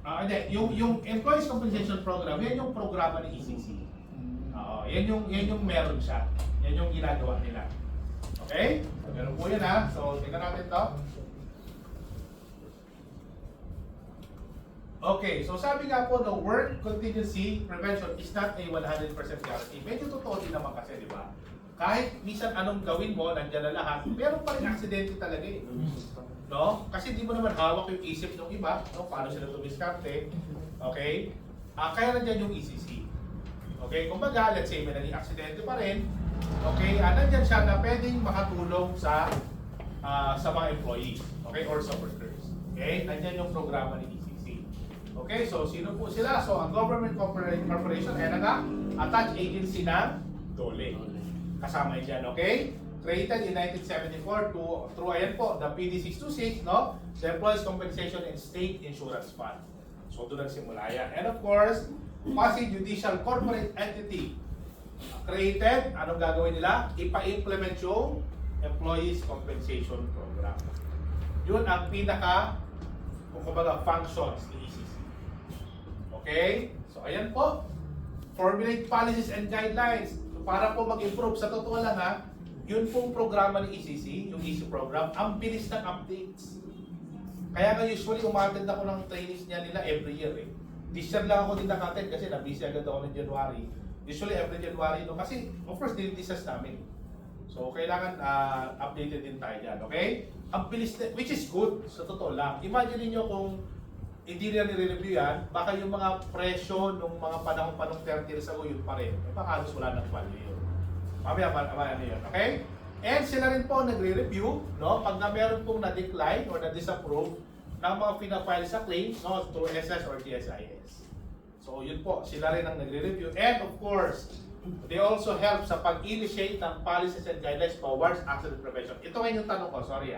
Hindi, yung Employees Compensation Program, yan yung programa ni ECC. Yan yung meron siya. Yan yung ginagawa nila. Okay? So, meron po yan ha. So, tingnan natin to. Okay, so sabi nga po, no, work contingency prevention is not a 100% guarantee. Medyo totoo din naman kasi, di ba? Kahit minsan anong gawin mo, nandiyan na lahat, meron pa rin aksidente talaga eh. No? Kasi di mo naman hawak yung isip ng iba, no? Paano sila tumiskarte. Okay? Kaya nandiyan yung ECC. Okay? Kumbaga, let's say may naging aksidente pa rin, okay? Nandiyan siya na pwedeng makatulong sa mga employees, okay? Or sa workers. Okay? Nandiyan yung programa ni ECC. Okay, so sino po sila? So ang government corporation ay attached agency ng DOLE. Kasama yan, okay? Created in 1974 through ayan po, the PD 626, no? The Employees Compensation and State Insurance Fund. So doon nagsimula yan. And of course, quasi-judicial corporate entity. Created, anong gagawin nila? Ipa-implement yung Employees Compensation Program. Yun ang pinaka, kung kumbaga, functions ni ECC. Okay? So, ayan po. Formulate policies and guidelines. So, para po mag-improve. Sa totoo lang ha, yun pong programa ng ECC, yung ECC program, ang bilis ng updates. Kaya nga usually umattend ako ng trainings niya nila every year eh. This year lang ako din nakattend kasi nabisi agad ako ng January. Usually every January, no? Kasi of course, dinidiscuss namin. So, kailangan updated din tayo dyan, okay? Ang bilis, which is good, sa totoo lang. Imagine niyo kung hindi nila nire-review yan, baka yung mga presyo nung mga panahon 30 years ago yun pa rin. Baka halos wala ng value yun. Mamaya yun, okay? And sila rin po nagre-review, no? Pag na meron pong na-decline or na-disapprove ng mga pinafile sa claims, no? Through SS or TSIS. So yun po, sila rin ang nagre-review. And of course, they also help sa pag-initiate ng policies and guidelines towards accident prevention. Ito ngayon yung tanong ko, sorry